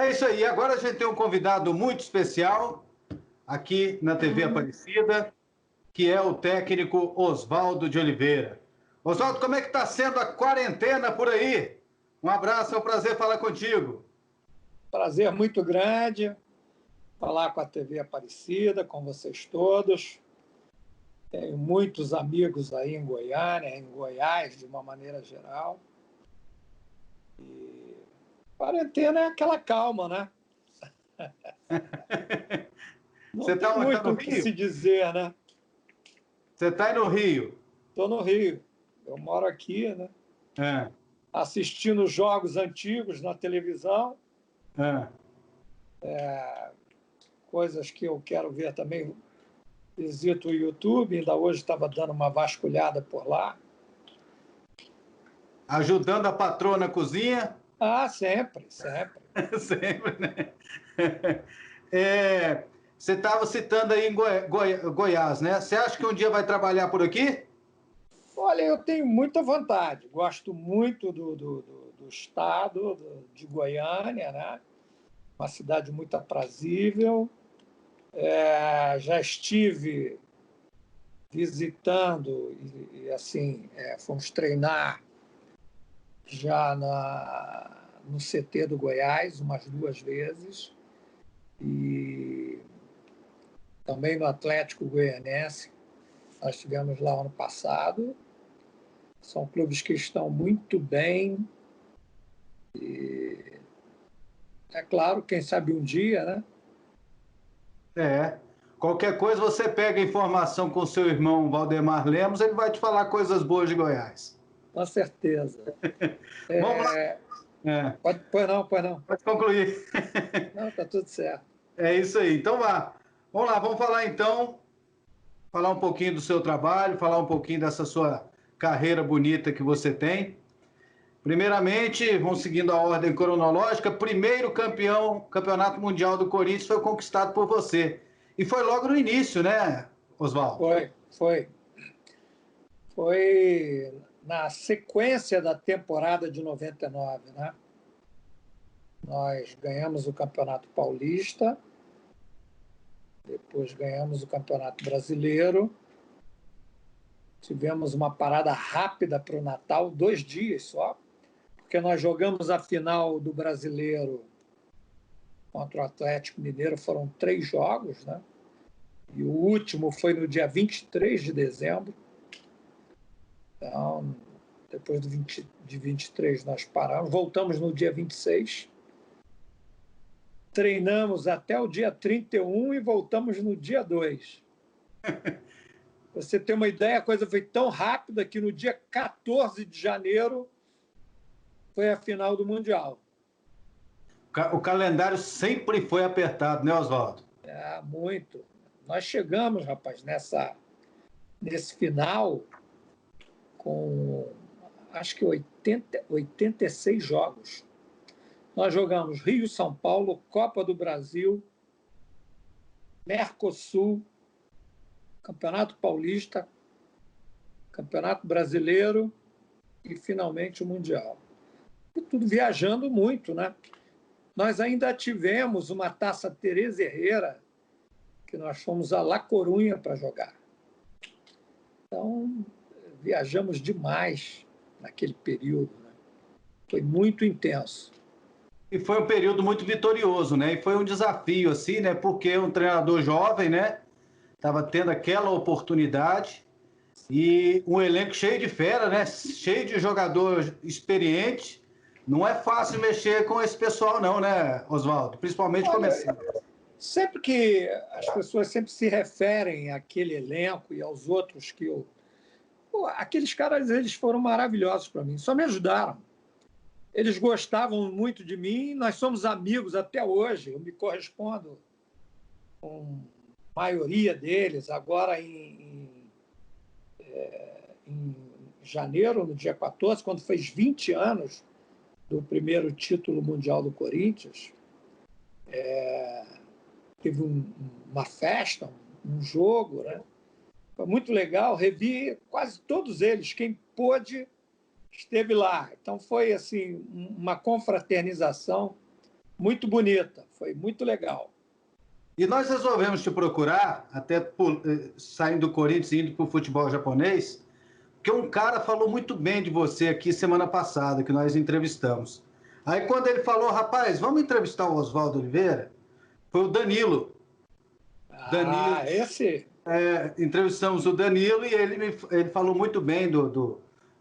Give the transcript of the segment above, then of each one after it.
É isso aí. Agora a gente tem um convidado muito especial aqui na TV Aparecida, que é o técnico Oswaldo de Oliveira. Oswaldo, como é que está sendo a quarentena por aí? Um abraço, é um prazer falar contigo. Prazer muito grande falar com a TV Aparecida, com vocês todos. Tenho muitos amigos aí em Goiânia, em Goiás, de uma maneira geral. E quarentena é aquela calma, né? Não tem muito o que se dizer, né? Você está aí no Rio? Estou no Rio. Eu moro aqui, né? Assistindo jogos antigos na televisão. Coisas que eu quero ver também. Visito o YouTube, ainda hoje estava dando uma vasculhada por lá. Ajudando a patroa na cozinha? Ah, sempre, sempre. Sempre, né? Você estava citando aí em Goiás, né? Você acha que um dia vai trabalhar por aqui? Olha, eu tenho muita vontade. Gosto muito do estado de Goiânia, né? Uma cidade muito aprazível. Já estive visitando e assim, fomos treinar já no CT do Goiás umas 2 vezes e também no Atlético Goianense. Nós estivemos lá ano passado. São clubes que estão muito bem e, é claro, quem sabe um dia, né? Qualquer coisa você pega informação com seu irmão Valdemar Lemos, ele vai te falar coisas boas de Goiás. Com certeza. Vamos lá. Pois não. Pode concluir. Não, está tudo certo. É isso aí. Então vá. Vamos lá, vamos falar então, falar um pouquinho do seu trabalho, falar um pouquinho dessa sua carreira bonita que você tem. Primeiramente, vamos seguindo a ordem cronológica, primeiro campeonato mundial do Corinthians foi conquistado por você. E foi logo no início, né, Oswaldo? Foi na sequência da temporada de 99, né? Nós ganhamos o Campeonato Paulista, depois ganhamos o Campeonato Brasileiro, tivemos uma parada rápida para o Natal, 2 dias só, porque nós jogamos a final do Brasileiro contra o Atlético Mineiro, foram 3 jogos, né? E o último foi no dia 23 de dezembro. Então, depois de 23 nós paramos, voltamos no dia 26, treinamos até o dia 31 e voltamos no dia 2. Você tem uma ideia, a coisa foi tão rápida que no dia 14 de janeiro foi a final do Mundial. O calendário sempre foi apertado, né, Oswaldo? Muito. Nós chegamos, rapaz, nesse final com, acho que 86 jogos. Nós jogamos Rio, São Paulo, Copa do Brasil, Mercosul, Campeonato Paulista, Campeonato Brasileiro e, finalmente, o Mundial. E tudo viajando muito, né? Nós ainda tivemos uma Taça Teresa Herrera, que nós fomos a La Corunha para jogar. Então, viajamos demais naquele período, né? Foi muito intenso. E foi um período muito vitorioso, né? E foi um desafio, assim, né? Porque um treinador jovem, né? Estava tendo aquela oportunidade e um elenco cheio de fera, né? Cheio de jogador experiente. Não é fácil mexer com esse pessoal, não, né, Oswaldo? Principalmente começando. Sempre que as pessoas sempre se referem àquele elenco e aos outros que eu... aqueles caras, eles foram maravilhosos para mim, só me ajudaram. Eles gostavam muito de mim, nós somos amigos até hoje, eu me correspondo com a maioria deles. Agora, em janeiro, no dia 14, quando fez 20 anos do primeiro título mundial do Corinthians, teve uma festa, um jogo, né? Foi muito legal, revi quase todos eles, quem pôde esteve lá. Então foi assim uma confraternização muito bonita, foi muito legal. E nós resolvemos te procurar, até saindo do Corinthians e indo para o futebol japonês, porque um cara falou muito bem de você aqui semana passada, que nós entrevistamos. Aí quando ele falou, rapaz, vamos entrevistar o Oswaldo Oliveira, foi o Danilo. Danilo, Esse... entrevistamos o Danilo e ele falou muito bem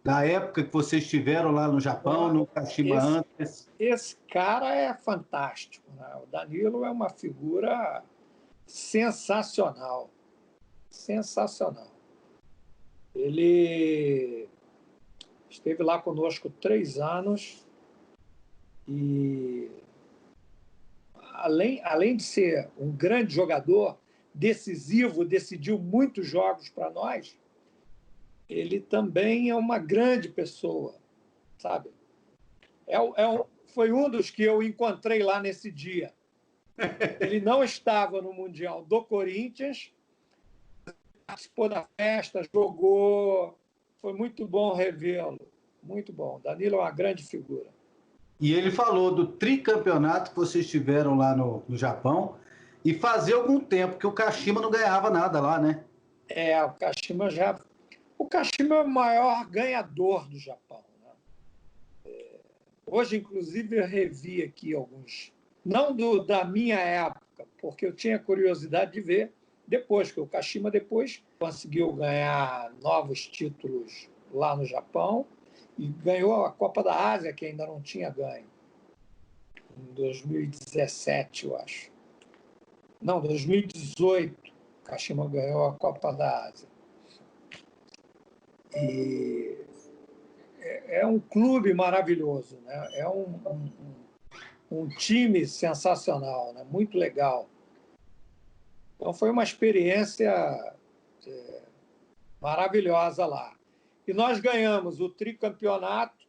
da época que vocês estiveram lá no Japão, no Kashima antes. Esse cara é fantástico, né? O Danilo é uma figura sensacional. Sensacional. Ele esteve lá conosco 3 anos e, além de ser um grande jogador, decisivo, decidiu muitos jogos para nós, ele também é uma grande pessoa, sabe? Foi um dos que eu encontrei lá nesse dia. Ele não estava no Mundial do Corinthians, participou da festa, jogou. Foi muito bom revê-lo. Muito bom. Danilo é uma grande figura. E ele falou do tricampeonato que vocês tiveram lá no Japão e fazia algum tempo que o Kashima não ganhava nada lá, né? O Kashima já... O Kashima é o maior ganhador do Japão. Né? Hoje, inclusive, eu revi aqui alguns... Não da minha época, porque eu tinha curiosidade de ver depois, que o Kashima depois conseguiu ganhar novos títulos lá no Japão e ganhou a Copa da Ásia, que ainda não tinha ganho, em 2017, eu acho. Não, 2018, o Kashima ganhou a Copa da Ásia. E é um clube maravilhoso, né? É um time sensacional, né? Muito legal. Então, foi uma experiência maravilhosa lá. E nós ganhamos o tricampeonato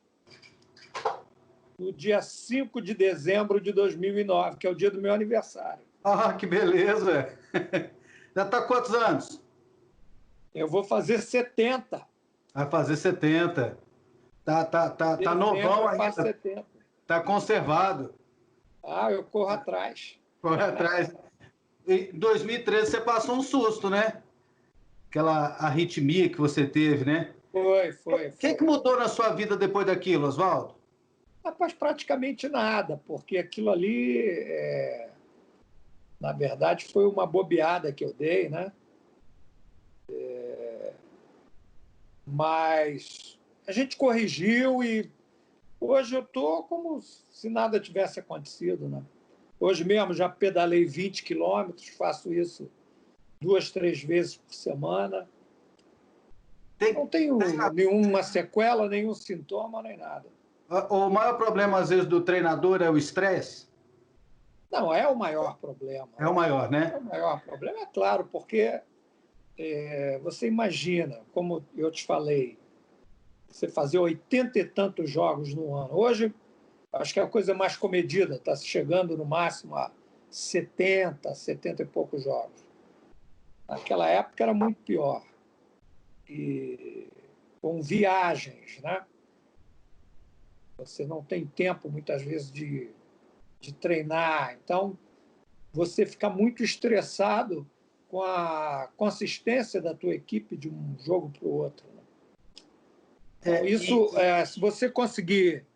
no dia 5 de dezembro de 2009, que é o dia do meu aniversário. Ah, que beleza! Já está quantos anos? Eu vou fazer 70. Vai fazer 70. Tá novão ainda. 70. Tá conservado. Eu corro atrás. Corre atrás. Em 2013 você passou um susto, né? Aquela arritmia que você teve, né? Foi. O que mudou na sua vida depois daquilo, Oswaldo? Rapaz, praticamente nada, porque aquilo ali, na verdade, foi uma bobeada que eu dei, né? Mas a gente corrigiu e hoje eu estou como se nada tivesse acontecido, né? Hoje mesmo já pedalei 20 quilômetros, faço isso 2, 3 vezes por semana. Não tenho nenhuma sequela, nenhum sintoma, nem nada. O maior problema, às vezes, do treinador é o estresse? Não, é o maior problema. É o maior, né? É o maior problema, é claro, porque você imagina, como eu te falei, você fazer 80 e tantos jogos no ano. Hoje, acho que é a coisa mais comedida, está chegando no máximo a 70 e poucos jogos. Naquela época era muito pior. E com viagens, né? Você não tem tempo, muitas vezes, de treinar. Então, você fica muito estressado com a consistência da tua equipe de um jogo para o outro. Né? Então, isso, se você conseguir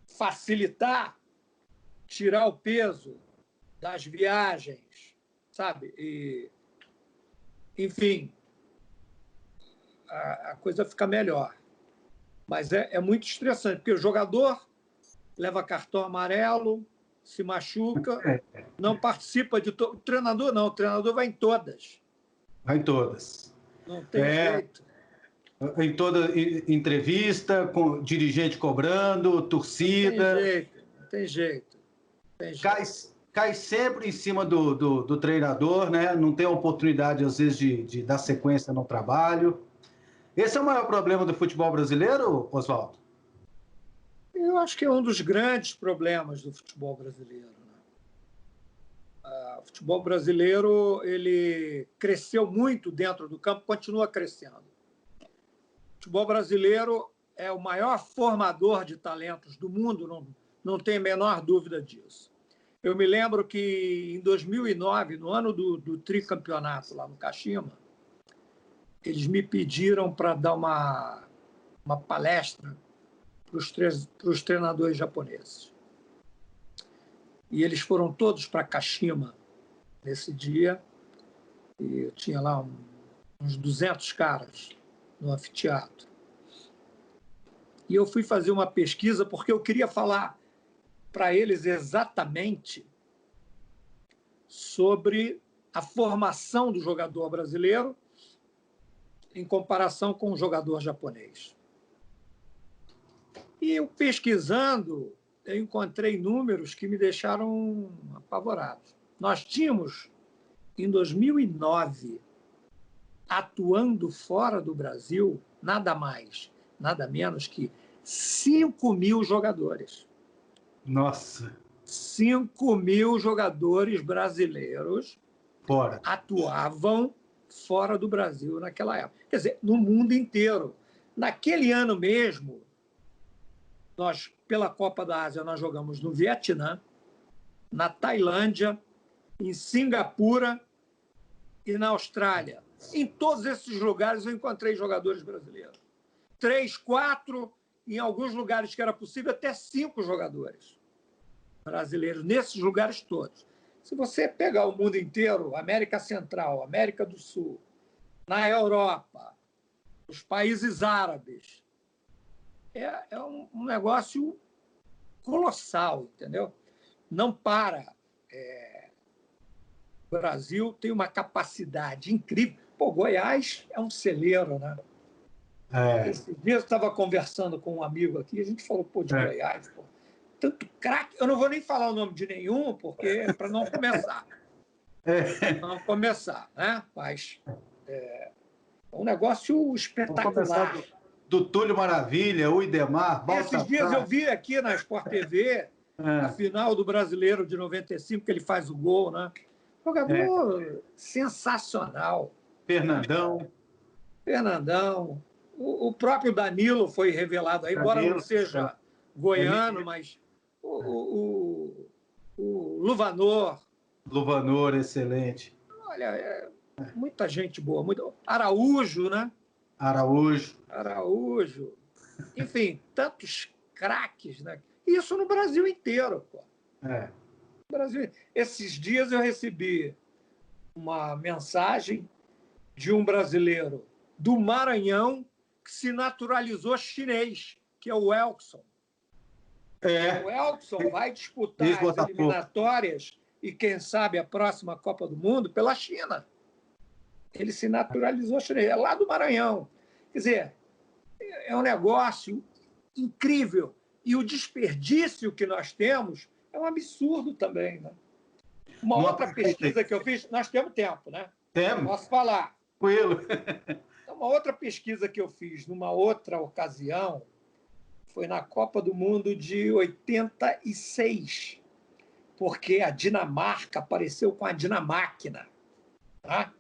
facilitar, tirar o peso das viagens, sabe? E, enfim, a coisa fica melhor. Mas é muito estressante, porque o jogador leva cartão amarelo, se machuca, não participa de... O treinador não, o treinador vai em todas. Vai em todas. Não tem jeito. Em toda entrevista, com dirigente cobrando, torcida. Não tem jeito. Cai sempre em cima do treinador, né? Não tem a oportunidade, às vezes, de dar sequência no trabalho. Esse é o maior problema do futebol brasileiro, Oswaldo? Eu acho que é um dos grandes problemas do futebol brasileiro. Né? O futebol brasileiro ele cresceu muito dentro do campo, continua crescendo. O futebol brasileiro é o maior formador de talentos do mundo não tem a menor dúvida disso. Eu me lembro que, em 2009, no ano do tricampeonato lá no Kashima, eles me pediram para dar uma palestra para os treinadores japoneses. E eles foram todos para Kashima nesse dia, e eu tinha lá uns 200 caras no anfiteatro. E eu fui fazer uma pesquisa porque eu queria falar para eles exatamente sobre a formação do jogador brasileiro em comparação com o jogador japonês. E eu pesquisando, eu encontrei números que me deixaram apavorados. Nós tínhamos, em 2009, atuando fora do Brasil, nada mais, nada menos que 5.000 jogadores. Nossa! 5.000 jogadores brasileiros Fora. atuavam fora do Brasil naquela época. Quer dizer, no mundo inteiro. Naquele ano mesmo, nós, pela Copa da Ásia, nós jogamos no Vietnã, na Tailândia, em Singapura e na Austrália. Em todos esses lugares eu encontrei jogadores brasileiros. 3, 4, em alguns lugares que era possível, até 5 jogadores brasileiros, nesses lugares todos. Se você pegar o mundo inteiro, América Central, América do Sul, na Europa, os países árabes, é um negócio colossal, entendeu? Não para. O Brasil tem uma capacidade incrível. Pô, Goiás é um celeiro, né? Esses dias eu estava conversando com um amigo aqui, a gente falou, pô, de Goiás, pô. Tanto craque, eu não vou nem falar o nome de nenhum, porque para não começar. Não começar, né? Mas é um negócio espetacular. Do Túlio Maravilha, o Idemar, Baltazar. Esses dias eu vi aqui na Sport TV a final do Brasileiro de 95, que ele faz o gol, né? Jogador sensacional. Fernandão. O próprio Danilo foi revelado aí, embora não seja goiano, mas o Luvanor. Luvanor, excelente. Olha, muita gente boa. Araújo, né? Araújo. Enfim, tantos craques, né? Isso no Brasil inteiro, pô. Brasil. Esses dias eu recebi uma mensagem de um brasileiro do Maranhão que se naturalizou chinês, que é o Elkson. O Elkson vai disputar as eliminatórias e, quem sabe, a próxima Copa do Mundo pela China. Ele se naturalizou chinês, é lá do Maranhão. Quer dizer, é um negócio incrível. E o desperdício que nós temos é um absurdo também, né? Uma outra pesquisa que eu fiz, nós temos tempo, né? Temos. Posso falar? Tranquilo. Uma outra pesquisa que eu fiz numa outra ocasião foi na Copa do Mundo de 86, porque a Dinamarca apareceu com a Dinamáquina, tá?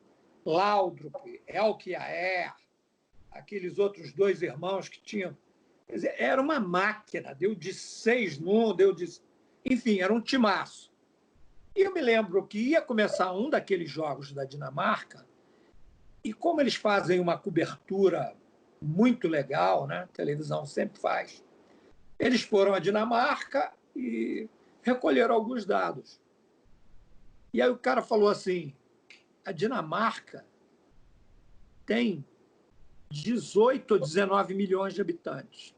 Laudrup, Elke Aer, aqueles outros 2 irmãos que tinham. Quer dizer, era uma máquina, deu de 6 num, deu de. Enfim, era um timaço. E eu me lembro que ia começar um daqueles jogos da Dinamarca, e como eles fazem uma cobertura muito legal, né? A televisão sempre faz, eles foram à Dinamarca e recolheram alguns dados. E aí o cara falou assim, a Dinamarca tem 18 ou 19 milhões de habitantes.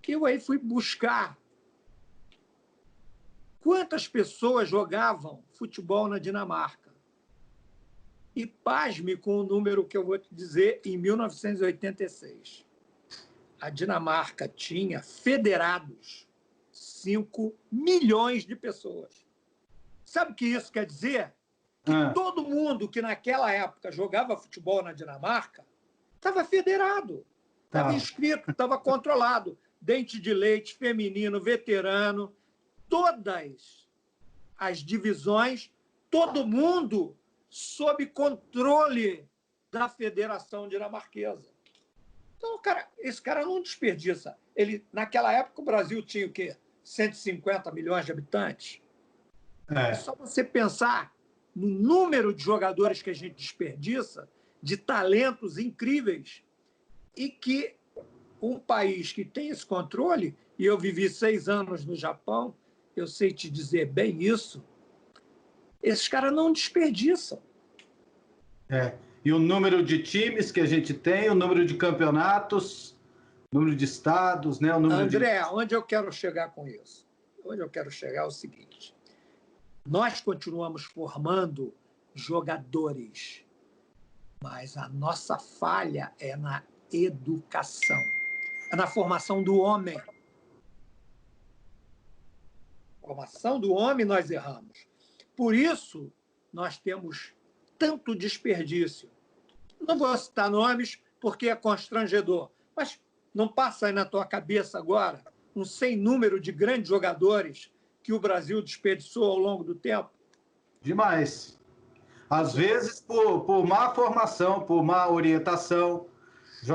Eu aí fui buscar quantas pessoas jogavam futebol na Dinamarca. E pasme com o número que eu vou te dizer, em 1986. A Dinamarca tinha federados 5 milhões de pessoas. Sabe o que isso quer dizer? Que todo mundo que naquela época jogava futebol na Dinamarca estava federado, estava inscrito, estava controlado. Dente de leite, feminino, veterano, todas as divisões, todo mundo sob controle da Federação Dinamarquesa. Então, esse cara não desperdiça. Naquela época, o Brasil tinha o quê? 150 milhões de habitantes. É só você pensar no número de jogadores que a gente desperdiça, de talentos incríveis, e que um país que tem esse controle, e eu vivi 6 anos no Japão, eu sei te dizer bem isso, esses caras não desperdiçam. E o número de times que a gente tem, o número de campeonatos, o número de estados, né? O número André, onde eu quero chegar com isso? Onde eu quero chegar é o seguinte: nós continuamos formando jogadores, mas a nossa falha é na educação, é na formação do homem. Formação do homem nós erramos. Por isso, nós temos tanto desperdício. Não vou citar nomes porque é constrangedor, mas não passa aí na tua cabeça agora um sem número de grandes jogadores que o Brasil desperdiçou ao longo do tempo? Demais. Às vezes por má formação, por má orientação.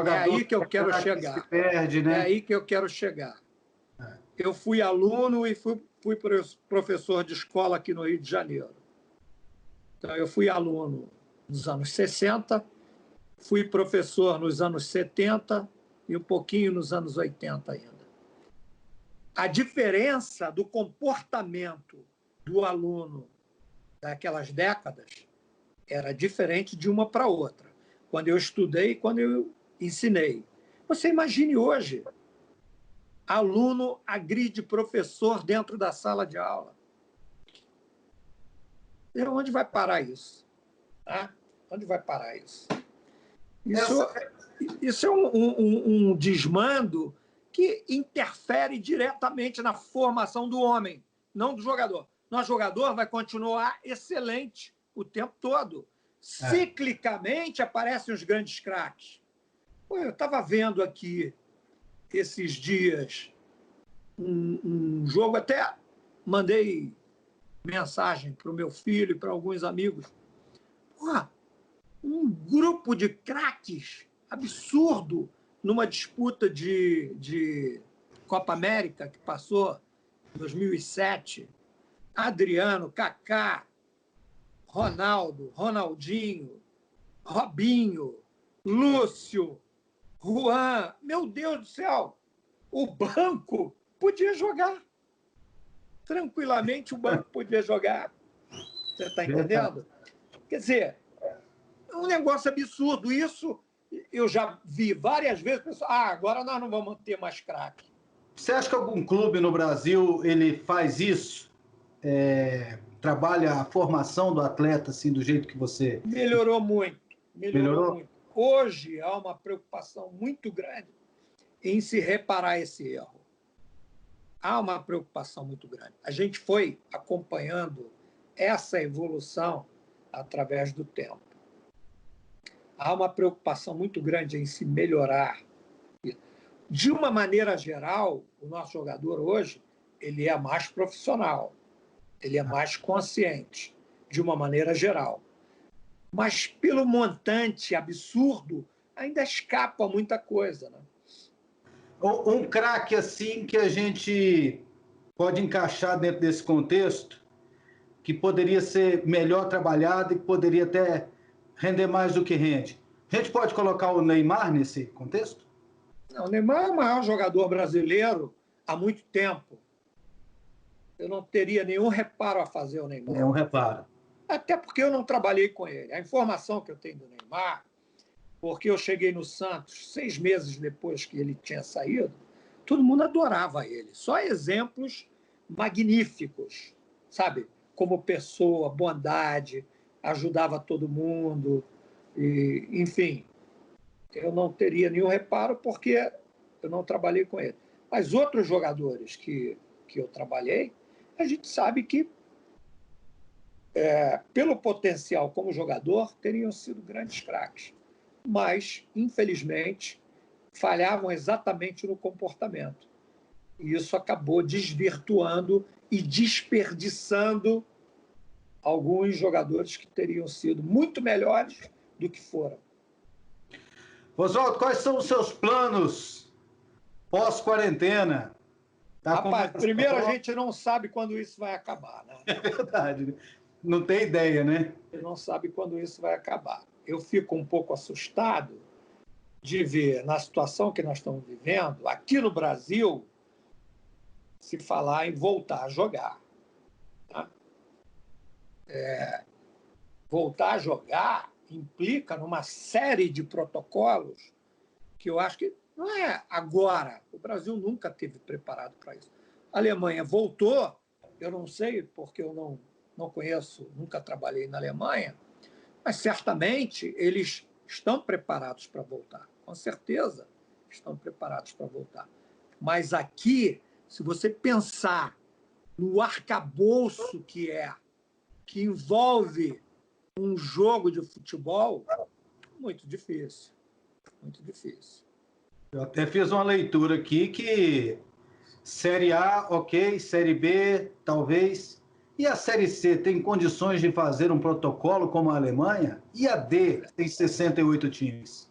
É aí que eu quero chegar. Se perde, né? É aí que eu quero chegar. Eu fui aluno e fui professor de escola aqui no Rio de Janeiro. Então, eu fui aluno nos anos 60, fui professor nos anos 70 e um pouquinho nos anos 80 ainda. A diferença do comportamento do aluno daquelas décadas era diferente de uma para outra. Quando eu estudei e quando eu ensinei. Você imagine hoje, aluno agride professor dentro da sala de aula. E onde vai parar isso? Onde vai parar isso? Isso é um desmando que interfere diretamente na formação do homem, não do jogador. Nosso jogador vai continuar excelente o tempo todo. Ciclicamente aparecem os grandes craques. Eu estava vendo aqui esses dias um jogo, até mandei mensagem para o meu filho e para alguns amigos. Um grupo de craques absurdo numa disputa de Copa América que passou em 2007. Adriano, Kaká, Ronaldo, Ronaldinho, Robinho, Lúcio, Juan. Meu Deus do céu! O banco podia jogar. Tranquilamente o banco podia jogar. Você está entendendo? Quer dizer, é um negócio absurdo. Isso eu já vi várias vezes. Pessoal, agora nós não vamos ter mais craque. Você acha que algum clube no Brasil ele faz isso? Trabalha a formação do atleta assim, do jeito que você... Melhorou muito. Melhorou muito. Hoje há uma preocupação muito grande em se reparar esse erro. Há uma preocupação muito grande. A gente foi acompanhando essa evolução através do tempo. Há uma preocupação muito grande em se melhorar. De uma maneira geral, o nosso jogador hoje ele é mais profissional, ele é mais consciente, de uma maneira geral. Mas pelo montante absurdo, ainda escapa muita coisa, né? Um craque assim que a gente pode encaixar dentro desse contexto, que poderia ser melhor trabalhado e que poderia até render mais do que rende. A gente pode colocar o Neymar nesse contexto? Não, o Neymar é o maior jogador brasileiro há muito tempo. Eu não teria nenhum reparo a fazer ao Neymar. Nenhum reparo. Até porque eu não trabalhei com ele. A informação que eu tenho do Neymar, porque eu cheguei no Santos 6 meses depois que ele tinha saído, todo mundo adorava ele. Só exemplos magníficos, sabe? Como pessoa, bondade, ajudava todo mundo, e, enfim. Eu não teria nenhum reparo porque eu não trabalhei com ele. Mas outros jogadores que eu trabalhei, a gente sabe que, pelo potencial como jogador, teriam sido grandes craques. Mas, infelizmente, falhavam exatamente no comportamento. E isso acabou desvirtuando e desperdiçando alguns jogadores que teriam sido muito melhores do que foram. Oswaldo, quais são os seus planos pós-quarentena? Tá. Rapaz, primeiro a gente não sabe quando isso vai acabar, né? É verdade. Não tem ideia, né? A gente não sabe quando isso vai acabar. Eu fico um pouco assustado de ver, na situação que nós estamos vivendo, aqui no Brasil, se falar em voltar a jogar. Tá? Voltar a jogar implica numa série de protocolos que eu acho que não é agora. O Brasil nunca esteve preparado para isso. A Alemanha voltou, eu não sei, porque eu não conheço, nunca trabalhei na Alemanha, mas certamente eles estão preparados para voltar. Com certeza estão preparados para voltar. Mas aqui, se você pensar no arcabouço que envolve um jogo de futebol, muito difícil. Muito difícil. Eu até fiz uma leitura aqui que Série A, ok, Série B, talvez. E a Série C tem condições de fazer um protocolo como a Alemanha? E a D tem 68 times?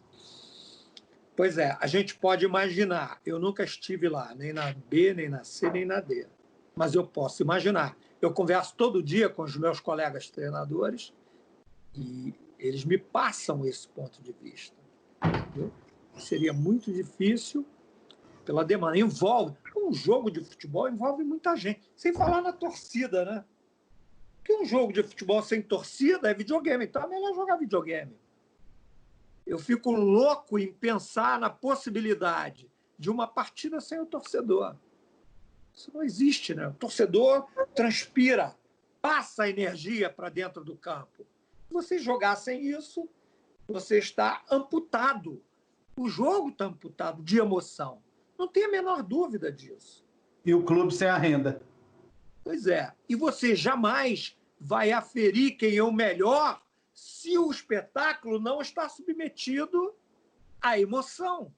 Pois é, a gente pode imaginar. Eu nunca estive lá, nem na B, nem na C, nem na D. Mas eu posso imaginar. Eu converso todo dia com os meus colegas treinadores e eles me passam esse ponto de vista. Entendeu? Seria muito difícil pela demanda. Envolve um jogo de futebol, envolve muita gente. Sem falar na torcida, né? Porque um jogo de futebol sem torcida é videogame. Então é melhor jogar videogame. Eu fico louco em pensar na possibilidade de uma partida sem o torcedor. Isso não existe, né? O torcedor transpira, passa a energia para dentro do campo. Se você jogar sem isso, você está amputado. O jogo está amputado de emoção. Não tem a menor dúvida disso. E o clube sem a renda. Pois é. E você jamais vai aferir quem é o melhor se o espetáculo não está submetido à emoção.